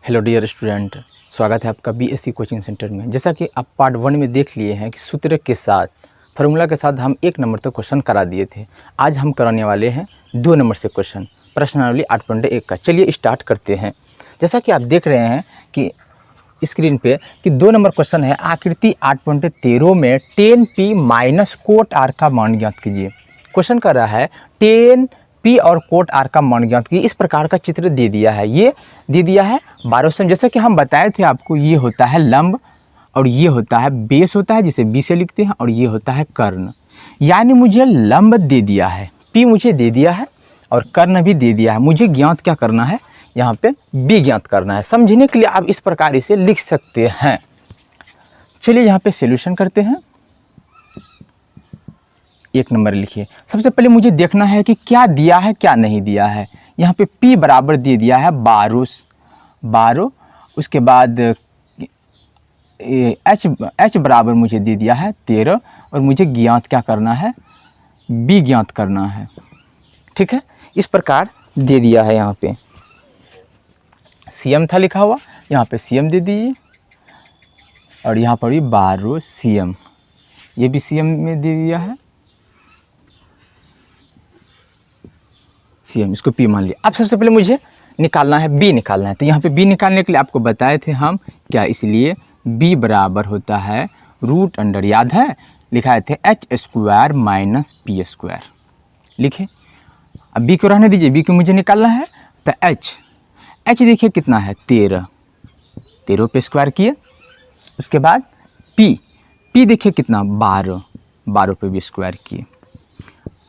Hello dear student, स्वागत है आपका बीएससी कोचिंग सेंटर में। जैसा कि आप पार्ट 1 में देख लिए हैं कि सूत्र के साथ, फार्मूला के साथ हम 1 नंबर तक क्वेश्चन करा दिए थे। आज हम कराने वाले हैं 2 नंबर से क्वेश्चन, प्रश्नावली 8.1 का। चलिए स्टार्ट करते हैं। जैसा कि आप देख रहे हैं कि स्क्रीन पे कि 2 नंबर क्वेश्चन है। आकृति 8.13 में 10p माइनस कोट आर का मान ज्ञात कीजिए। क्वेश्चन कर रहा है 10p और कोट आर का मान ज्ञात कीजिए। इस प्रकार का चित्र दे दिया है, ये दे दिया है 12 सेमी। जैसे कि हम बताए थे आपको, ये होता है लंब और ये होता है बेस होता है, जिसे बी से लिखते हैं, और ये होता है कर्ण। यानी मुझे लंब दे दिया है, p मुझे दे दिया है और कर्ण भी दे दिया है। मुझे ज्ञात क्या करना है, यहाँ पे b ज्ञात करना है। समझने के लिए आप इस प्रकार इसे लिख सकते हैं। चलिए यहाँ पे सॉल्यूशन करते हैं। 1 नंबर लिखिए। सबसे पहले मुझे देखना है कि क्या दिया है क्या नहीं दिया है। यहाँ पे p बराबर दे दिया है 12, उसके बाद h बराबर मुझे दे दिया है 13, और मुझे ज्ञात क्या करना है, b ज्ञात करना है। ठीक है, इस प्रकार दे दिया है। यहाँ पे cm था लिखा हुआ, यहाँ पे cm दे दीजिए, और यहाँ पर भी 12 cm, ये भी cm में दे दिया है, cm, इसको p मान लिया। अब सबसे पहले मुझे निकालना है b निकालना है। तो यहाँ पे b निकालने के लिए आपको बताए थे हम क्या, इसलिए b बराबर होता है रूट अंडर, याद है लिखाए थे h² माइनस p²। लिखे। अब b को रहने दीजिए, b को मुझे निकालना है। तो h देखिए कितना है 13 पे स्क्वायर किए। उसके बाद p देखिए कितना 12 पे भी स्क्वायर किए।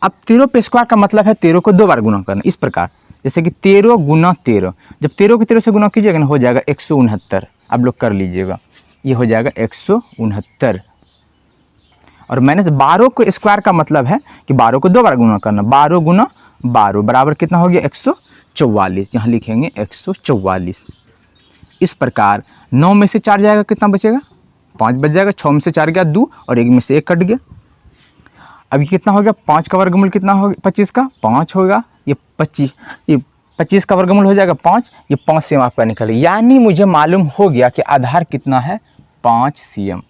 अब 13 पे स्क्वायर का मतलब है 13 को 2 बार गुना करना। इस प्रकार जैसे कि 13 गुना 13, जब 13 को 13 से गुना कीजिएगा ना, हो जाएगा 169। आप लोग कर लीजिएगा, ये हो जाएगा 169। और माइनस 12 को स्क्वायर का मतलब है कि 12 को 2 बार गुना करना। 12 गुना 12 बराबर कितना हो गया 144। यहाँ लिखेंगे 144। इस प्रकार 9 में से 4 जाएगा, कितना बचेगा 5 बच जाएगा। 6 में से 4 गया 2, और 1 में से 1 कट गया। अब ये कितना हो गया, 5 का वर्गमूल कितना हो गया, 25 का 5 होगा। ये 25 का वर्गमूल हो जाएगा 5, ये 5 cm आपका निकल गया। यानी मुझे मालूम हो गया कि आधार कितना है 5 cm।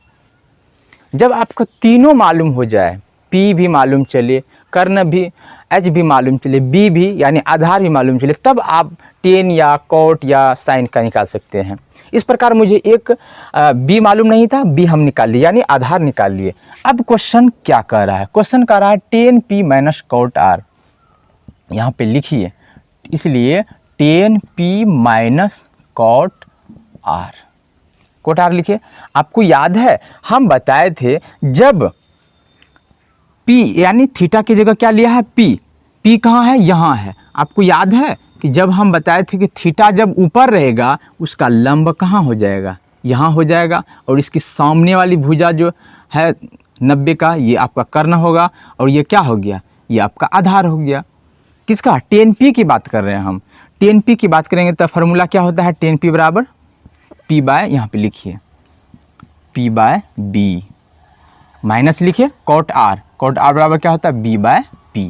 जब आपको तीनों मालूम हो जाए, p भी मालूम चले, कर्ण भी, h भी मालूम चले, b भी यानी आधार भी मालूम चले, तब आप टेन या कॉट या साइन का निकाल सकते हैं। इस प्रकार मुझे एक b मालूम नहीं था, b हम निकाल लिए, यानी आधार निकाल लिए। अब क्वेश्चन क्या कह रहा है, क्वेश्चन कह रहा है 10p माइनस कॉट r। यहाँ पे लिखिए, इसलिए 10p minus cot r, cot r लिखिए। आपको याद है हम बताए थे, जब p यानी थीटा की जगह क्या लिया है p कहाँ है, यहाँ है। आपको याद है कि जब हम बताए थे कि थीटा जब ऊपर रहेगा, उसका लंब कहाँ हो जाएगा, यहाँ हो जाएगा, और इसकी सामने वाली भुजा जो है 90 का, ये आपका कर्ण होगा, और ये क्या हो गया, ये आपका आधार हो गया। किसका, 10p की बात कर रहे हैं हम। 10p की बात करेंगे तो फार्मूला क्या होता है, 10p बराबर p बाय, यहाँ पे लिखिए p बाय b, माइनस लिखिए कॉट r बराबर क्या होता है b बाय p।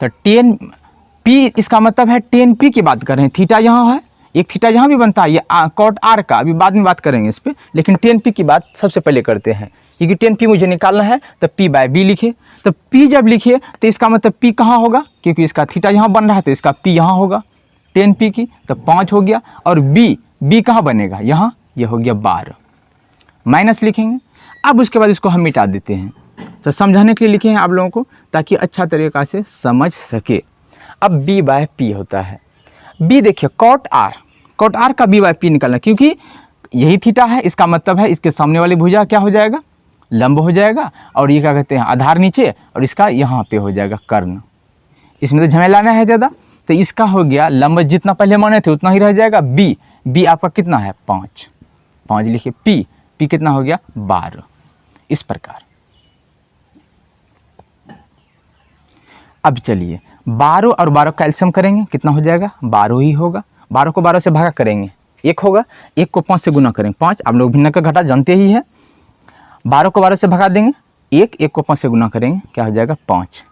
तो 10p इसका मतलब है 10p की बात कर रहे हैं। थीटा यहाँ है, एक थीटा यहाँ भी बनता है, ये कॉट r का अभी बाद में बात करेंगे इस पर, लेकिन 10p की बात सबसे पहले करते हैं, क्योंकि 10p मुझे निकालना है। तो p बाय b लिखिए। तो p जब लिखिए तो इसका मतलब p कहाँ होगा, क्योंकि इसका थीटा यहाँ बन रहा है, तो इसका p यहाँ होगा 10p की, तो 5 हो गया। और b कहाँ बनेगा, यहाँ, ये हो गया 12, माइनस लिखेंगे। अब उसके बाद इसको हम मिटा देते हैं। तो समझाने के लिए लिखे हैं आप लोगों को, ताकि अच्छा तरीक़ा से समझ सके। अब b बाय p होता है, b देखिए कॉट r का b बाय p निकालना, क्योंकि यही थीटा है, इसका मतलब है इसके सामने वाली भुजा क्या हो जाएगा, लंब हो जाएगा, और ये क्या कहते हैं आधार नीचे, और इसका यहाँ पे हो जाएगा कर्ण। इसमें तो झमेलाना है ज़्यादा। तो इसका हो गया लंब, जितना पहले माने थे उतना ही रह जाएगा। b आपका कितना है 5 लिखिए। p कितना हो गया 12। इस प्रकार अब चलिए 12 और 12 का एलसीएम करेंगे, कितना हो जाएगा 12 ही होगा। 12 को 12 से भागा करेंगे 1 होगा, 1 को 5 से गुना करेंगे 5। आप लोग भिन्न का घटा जानते ही है। 12 को 12 से भगा देंगे 1 को 5 से गुना करेंगे, क्या हो जाएगा 5।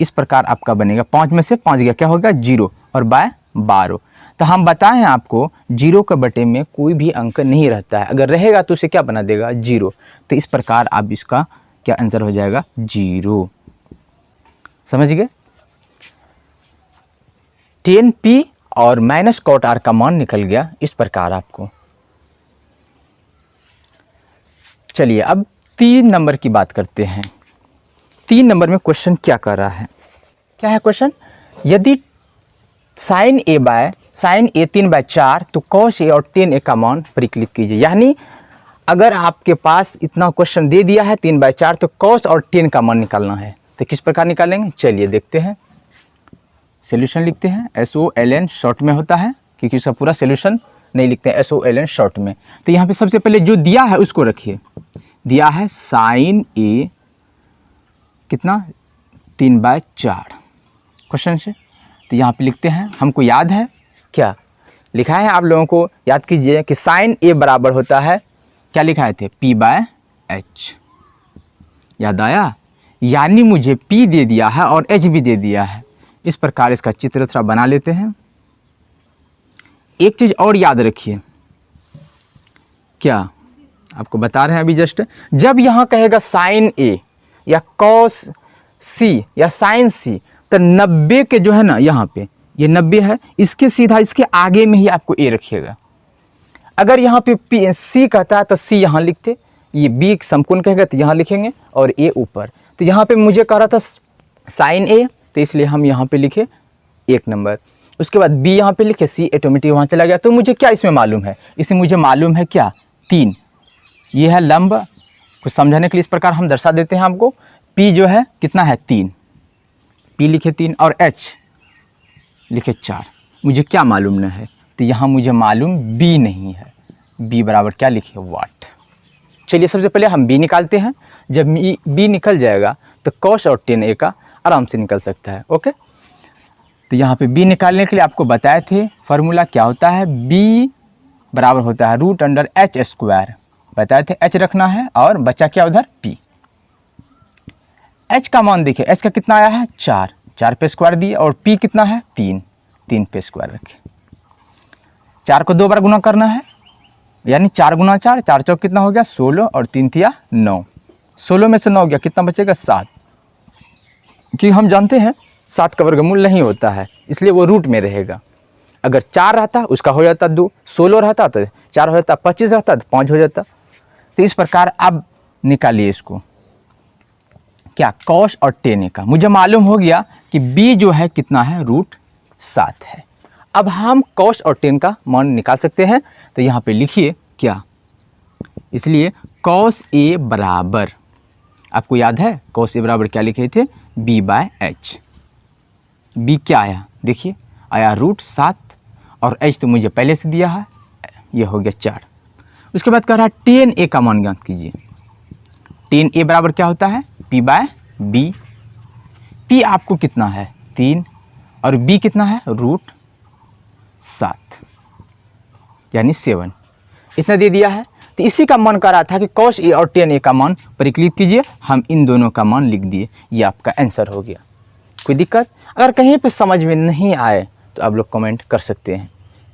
इस प्रकार आपका बनेगा। 5 में से 5 गया, क्या होगा 0, और बाय 12। तो हम बताएं आपको 0 के बटे में कोई भी अंक नहीं रहता है, अगर रहेगा तो उसे क्या बना देगा 0। तो इस प्रकार आप इसका क्या आंसर हो जाएगा 0। समझ गए। 10p और माइनस कॉट r का मान निकल गया इस प्रकार आपको। चलिए अब 3 नंबर की बात करते हैं। 3 नंबर में क्वेश्चन क्या कर रहा है, क्या है क्वेश्चन, यदि साइन ए 3/4 तो कॉस ए और tan a का मान परिकलित कीजिए। यानी अगर आपके पास इतना क्वेश्चन दे दिया है 3/4 तो कॉस और tan का मान निकालना है, तो किस प्रकार निकालेंगे चलिए देखते हैं। सोल्यूशन लिखते हैं, SOLN शॉर्ट में होता है क्योंकि उसका पूरा सोल्यूशन नहीं लिखते हैं, SOLN शॉर्ट में। तो यहाँ पे सबसे पहले जो दिया है उसको रखिए, दिया है साइन ए कितना 3/4 क्वेश्चन से। तो यहाँ पे लिखते हैं, हमको याद है क्या लिखा है, आप लोगों को याद कीजिए कि साइन ए बराबर होता है, क्या लिखाए थे P/H, याद आया। यानी मुझे P दे दिया है और H भी दे दिया है। इस प्रकार इसका चित्र थोड़ा बना लेते हैं। एक चीज़ और याद रखिए, क्या आपको बता रहे हैं अभी जस्ट, जब यहाँ कहेगा साइन ए या कॉस सी या साइन सी तो 90 के जो है ना, यहाँ पे ये 90 है, इसके सीधा इसके आगे में ही आपको ए रखिएगा। अगर यहाँ पे पी सी कहता है तो सी यहाँ लिखते, ये बी समकोण कहेगा तो यहाँ लिखेंगे और ए ऊपर। तो यहाँ पे मुझे कह रहा था साइन ए, तो इसलिए हम यहाँ पे लिखे 1 नंबर। उसके बाद बी यहाँ पे लिखे, सी ऑटोमेटिक वहाँ चला गया। तो मुझे क्या इसमें मालूम है, इसमें मुझे मालूम है क्या 3, ये है लंब। कुछ समझाने के लिए इस प्रकार हम दर्शा देते हैं आपको। पी जो है कितना है 3, पी लिखे 3 और एच लिखे 4। मुझे क्या मालूम न है, तो यहाँ मुझे मालूम बी नहीं है, बी बराबर क्या लिखे वाट। चलिए सबसे पहले हम बी निकालते हैं। जब बी निकल जाएगा तो कॉस और tan a का आराम से निकल सकता है। ओके, तो यहाँ पे बी निकालने के लिए आपको बताए थे फार्मूला क्या होता है, बी बराबर होता है √h²। बताए थे h रखना है और बचा क्या उधर p। h का मान देखिए, h का कितना आया है 4, 4 पे स्क्वायर दिए, और p कितना है 3, 3 पे स्क्वायर रखे। 4 को 2 बार गुना करना है, यानी 4 गुना 4, 4 चौक कितना हो गया 16 और 3 तिया 9। 16 में से 9 गया, कितना बचेगा 7, कि हम जानते हैं 7 का वर्गमूल नहीं होता है, इसलिए वो रूट में रहेगा। अगर 4 रहता उसका हो जाता 2, 16 रहता तो 4 हो जाता, 25 रहता तो 5 हो जाता। तो इस प्रकार अब निकालिए इसको, क्या कॉस और tan a का। मुझे मालूम हो गया कि b जो है कितना है √7 है। अब हम कॉस और tan का मान निकाल सकते हैं। तो यहाँ पे लिखिए क्या, इसलिए कॉस a बराबर, आपको याद है कॉस a बराबर क्या लिखे थे b/h। b क्या आया देखिए, आया √7 और h तो मुझे पहले से दिया है, ये हो गया 4। उसके बाद कह रहा है tan a का मान ज्ञात कीजिए। tan a बराबर क्या होता है p/b। p आपको कितना है 3 और b कितना है √7 यानी 7, इतना दे दिया है। तो इसी का मन कर रहा था कि कॉस ए और tan a का मान परिकलित कीजिए। हम इन दोनों का मान लिख दिए, ये आपका आंसर हो गया। कोई दिक्कत अगर कहीं पे समझ में नहीं आए तो आप लोग कमेंट कर सकते हैं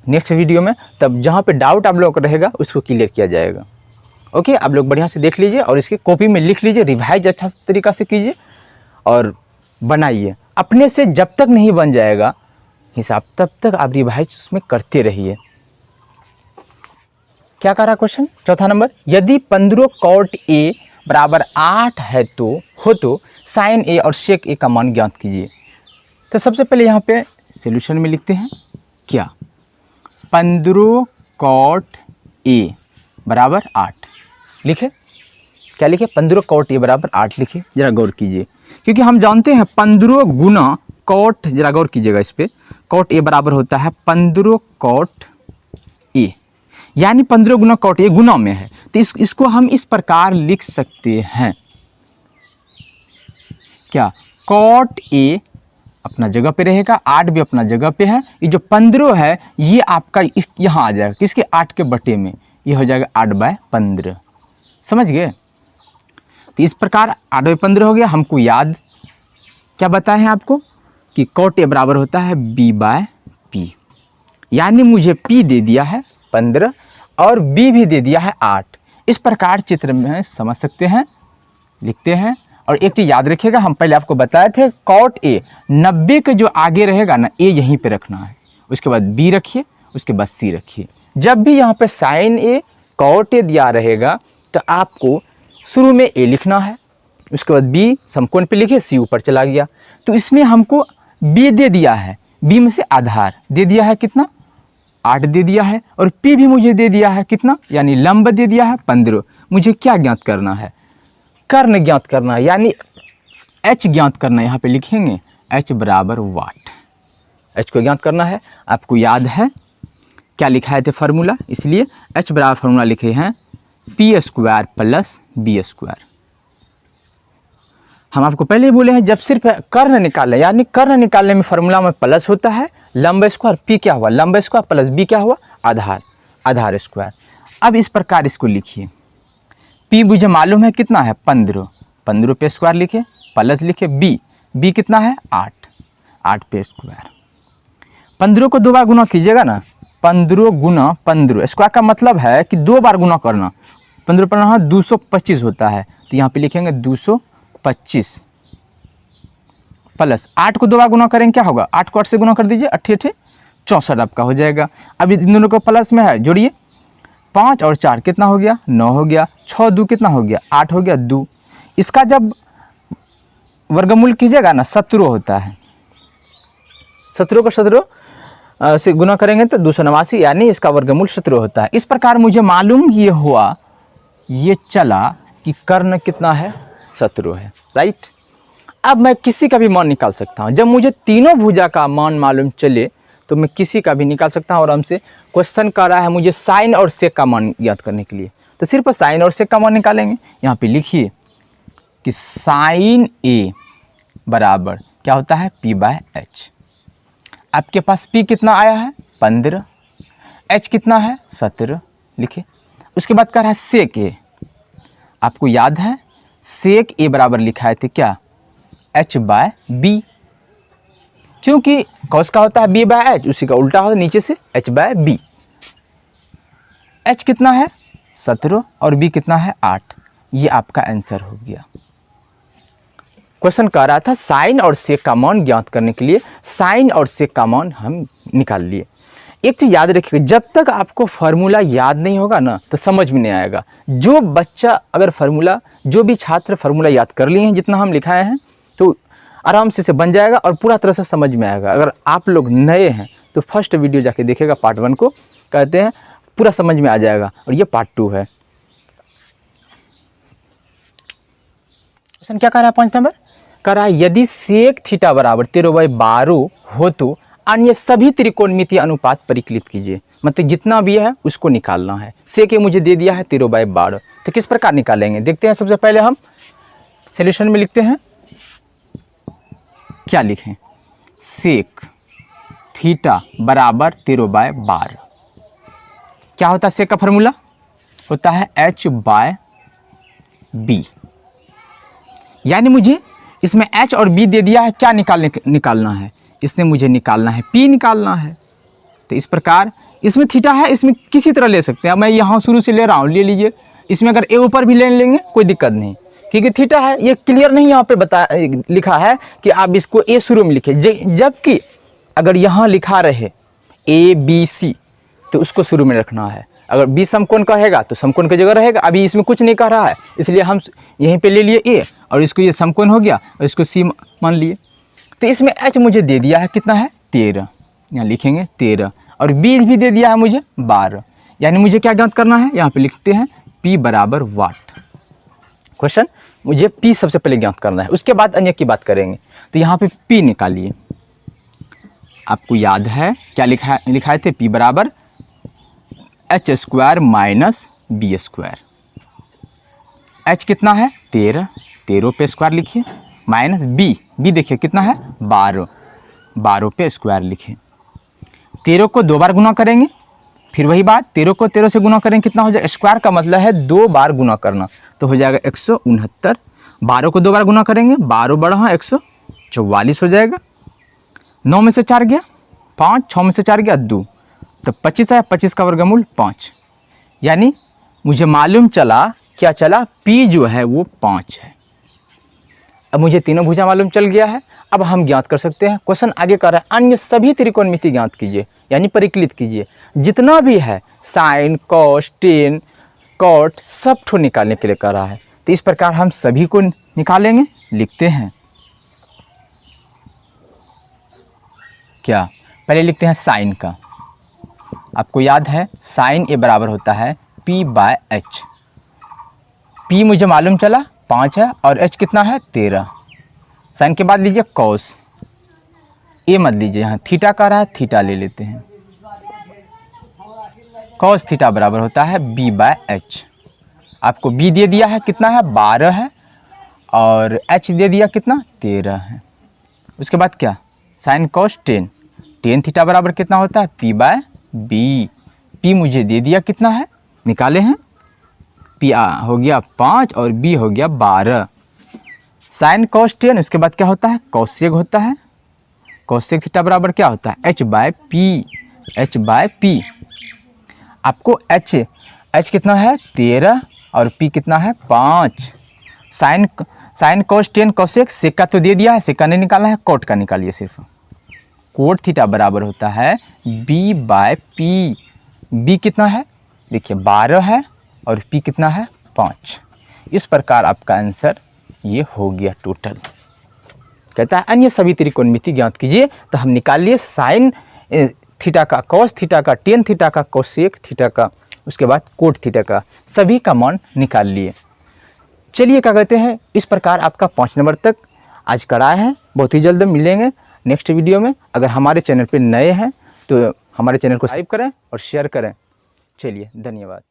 नेक्स्ट वीडियो में, तब जहाँ पे डाउट आप लोगों को रहेगा उसको क्लियर किया जाएगा। ओके, आप लोग बढ़िया से देख लीजिए और इसकी कॉपी में लिख लीजिए, रिवाइज अच्छा तरीका से कीजिए और बनाइए। अपने से जब तक नहीं बन जाएगा हिसाब तब तक आप रिवाइज उसमें करते रहिए। क्या कह रहा क्वेश्चन चौथा नंबर, यदि 15 cot a बराबर 8 है तो साइन a और सेक a का मान ज्ञात कीजिए। तो सबसे पहले यहाँ पे सॉल्यूशन में लिखते हैं क्या, 15 cot a बराबर 8 लिखे, क्या लिखे 15 cot a बराबर 8 लिखे। जरा गौर कीजिए, क्योंकि हम जानते हैं 15 गुना cot, जरा गौर कीजिएगा इस पर, cot a बराबर होता है 15 cot a, यानी 15 गुना cot a गुना में है। तो इसको हम इस प्रकार लिख सकते हैं क्या, cot a अपना जगह पे रहेगा, 8 भी अपना जगह पे है, ये जो 15 है ये आपका यहाँ आ जाएगा किसके 8 के बटे में, ये हो जाएगा 8/15। समझ गए। तो इस प्रकार 8/15 हो गया। हमको याद क्या बताए हैं आपको कि cot a बराबर होता है b/p। यानी मुझे P दे दिया है 15 और B भी दे दिया है 8। इस प्रकार चित्र में समझ सकते हैं, लिखते हैं। और एक चीज़ याद रखिएगा, हम पहले आपको बताए थे cot A 90 के जो आगे रहेगा ना, A यहीं पे रखना है, उसके बाद B रखिए, उसके बाद C रखिए। जब भी यहाँ पे sin A cot A दिया रहेगा तो आपको शुरू में A लिखना है, उसके बाद B समकोण पे लिखिए, C ऊपर चला गया। तो इसमें हमको B दे दिया है, B में से आधार दे दिया है कितना 8 दे दिया है, और P भी मुझे दे दिया है कितना, यानी लंब दे दिया है 15। मुझे क्या ज्ञात करना है, कर्ण ज्ञात करना है, यानी H ज्ञात करना है। यहाँ पे लिखेंगे H बराबर वाट, H को ज्ञात करना है। आपको याद है क्या लिखाए थे फार्मूला, इसलिए H बराबर फार्मूला लिखे हैं P² प्लस B²। हम आपको पहले ही बोले हैं, जब सिर्फ कर्ण निकालें, यानी कर्ण निकालने में फार्मूला में प्लस होता है, लंब स्क्वायर, P क्या हुआ लंब स्क्वायर प्लस B क्या हुआ आधार, आधार स्क्वायर। अब इस प्रकार इसको लिखिए, P मुझे मालूम है कितना है 15, 15 पे स्क्वायर लिखे, प्लस लिखे B कितना है 8, 8 पे स्क्वायर। 15 को 2 बार गुना कीजिएगा ना, 15 गुना 15, स्क्वायर का मतलब है कि 2 बार गुना करना। 15 पर 225 होता है, तो यहाँ पे लिखेंगे 225 प्लस 8 को 2 बार गुना करेंगे क्या होगा, 8 को 8 से गुना कर दीजिए, 8 8 64 आपका हो जाएगा। अब इन दोनों को प्लस में है, जोड़िए, 5 और 4 कितना हो गया 9 हो गया, 6 2 कितना हो गया 8 हो गया 2। इसका जब वर्गमूल कीजिएगा ना 17 होता है, 17 को 17 से गुना करेंगे तो 289, यानी इसका वर्गमूल 17 होता है। इस प्रकार मुझे मालूम ये हुआ, ये चला कि कर्ण कितना है 17 है, राइट। अब मैं किसी का भी मान निकाल सकता हूँ, जब मुझे तीनों भुजा का मान मालूम चले तो मैं किसी का भी निकाल सकता हूँ। और हमसे क्वेश्चन कर रहा है मुझे साइन और सेक का मान याद करने के लिए, तो सिर्फ साइन और सेक का मान निकालेंगे। यहाँ पे लिखिए कि साइन A बराबर क्या होता है P/H। आपके पास P कितना आया है 15, H कितना है 17 लिखे। उसके बाद कह रहा है सेक A, आपको याद है सेक A बराबर लिखाए थे क्या H/B, क्योंकि कॉस का होता है B/H, उसी का उल्टा हो नीचे से H/B। H कितना है 17 और B कितना है 8, ये आपका आंसर हो गया। क्वेश्चन कह रहा था साइन और सेक का मान ज्ञात करने के लिए, साइन और सेक का मान हम निकाल लिए। एक चीज़ याद रखिएगा, जब तक आपको फार्मूला याद नहीं होगा ना तो समझ में नहीं आएगा। जो बच्चा अगर फार्मूला, जो भी छात्र फार्मूला याद कर लिए हैं जितना हम लिखाए हैं, तो आराम से बन जाएगा और पूरा तरह से समझ में आएगा। अगर आप लोग नए हैं तो फर्स्ट वीडियो जाके देखिएगा, पार्ट 1 को कहते हैं, पूरा समझ में आ जाएगा। और ये पार्ट 2 है। क्वेश्चन क्या कह रहा है 5 नंबर, कह रहा है यदि सेक थीटा बराबर 13/12 हो तो अन्य सभी त्रिकोणमितीय अनुपात परिकलित कीजिए। मतलब जितना भी है उसको निकालना है। सेक ए मुझे दे दिया है 13/12, तो किस प्रकार निकालेंगे देखते हैं। सबसे पहले हम सॉल्यूशन में लिखते हैं, क्या लिखें, सेक थीटा बराबर 13/12। क्या होता है सेक का फार्मूला, होता है H/B। यानी मुझे इसमें H और B दे दिया है, क्या निकालना है, इसमें मुझे निकालना है P निकालना है। तो इस प्रकार इसमें थीटा है, इसमें किसी तरह ले सकते हैं। मैं यहाँ शुरू से ले रहा हूँ, ले लीजिए। इसमें अगर ए ऊपर भी ले लेंगे कोई दिक्कत नहीं, क्योंकि थीटा है। ये क्लियर नहीं यहाँ पे लिखा है कि आप इसको ए शुरू में लिखे, जबकि अगर यहाँ लिखा रहे ABC तो उसको शुरू में रखना है। अगर B समकोण कहेगा तो समकोण की जगह रहेगा। अभी इसमें कुछ नहीं कह रहा है, इसलिए हम यहीं पे ले लिए A, और इसको ये समकोण हो गया और इसको C मान लिए। तो इसमें H मुझे दे दिया है कितना है 13, यहाँ लिखेंगे 13, और B भी दे दिया है मुझे 12। यानी मुझे क्या ज्ञात करना है, यहाँ पे लिखते हैं P बराबर वाट। क्वेश्चन मुझे P सबसे पहले ज्ञात करना है, उसके बाद अन्य की बात करेंगे। तो यहाँ पे P निकालिए। आपको याद है क्या लिखाए थे, P बराबर H² माइनस B²। H कितना है 13, 13 पे स्क्वायर लिखिए, माइनस B देखिए कितना है 12, 12 पे स्क्वायर लिखिए। 13 को 2 बार गुना करेंगे, फिर वही बात 13 को 13 से गुना करेंगे कितना हो जाएगा, स्क्वायर का मतलब है 2 बार गुना करना, तो हो जाएगा 169। 12 को 2 बार गुना करेंगे, 12 बड़ा 144 हो जाएगा। 9 में से 4 गया 5, 6 में से 4 गया 2, तो 25 आया, 25 का वर्गमूल 5, यानी मुझे मालूम चला, क्या चला, P जो है वो 5 है। अब मुझे तीनों भुजा मालूम चल गया है। अब हम ज्ञात कर सकते हैं। क्वेश्चन आगे कर रहा है अन्य सभी त्रिकोणमिति ज्ञात कीजिए, यानी परिकलित कीजिए। जितना भी है साइन, कॉस, टेन, कॉट, सब ठो निकालने के लिए कर रहा है। तो इस प्रकार हम सभी को निकालेंगे, लिखते हैं। क्या, पहले लिखते हैं साइन का। आपको याद है साइन ए बराबर होता है P/H। P मुझे मालूम चला 5 है और H कितना है 13। साइन के बाद लीजिए कॉस, ए मत लीजिए, यहाँ थीटा का रहा है, थीटा ले लेते हैं। कॉस थीटा बराबर होता है B/H। आपको B दे दिया है, कितना है 12 है, और H दे दिया कितना 13 है। उसके बाद क्या, sine cos tan, tan theta बराबर कितना होता है P/B। P मुझे दे दिया कितना है, निकाले हैं, P हो गया 5 और B हो गया 12। साइन कॉस टेन, उसके बाद क्या होता है कॉसेक होता है। कॉसेक थीटा बराबर क्या होता है H/P, H/P। आपको H कितना है 13 और P कितना है 5। साइन कॉस टेन कॉसेक, सेक का तो दे दिया है, सेक का नहीं निकालना है, कोट का निकालिए सिर्फ। कोट थीटा बराबर होता है B/P। B कितना है देखिए 12 है और P कितना है 5। इस प्रकार आपका आंसर ये हो गया टोटल। कहता है अन्य सभी त्रिकोणमिति ज्ञात कीजिए। तो हम निकाल लिए साइन थीटा का, कॉस थीटा का, टेन थीटा का, कोसेक थीटा का, उसके बाद कोट थीटा का, सभी का मान निकाल लिए। चलिए क्या कहते हैं, इस प्रकार आपका 5 नंबर तक आज कराए हैं। बहुत ही जल्द मिलेंगे नेक्स्ट वीडियो में। अगर हमारे चैनल पर नए हैं तो हमारे चैनल को सब्सक्राइब करें और शेयर करें। चलिए धन्यवाद।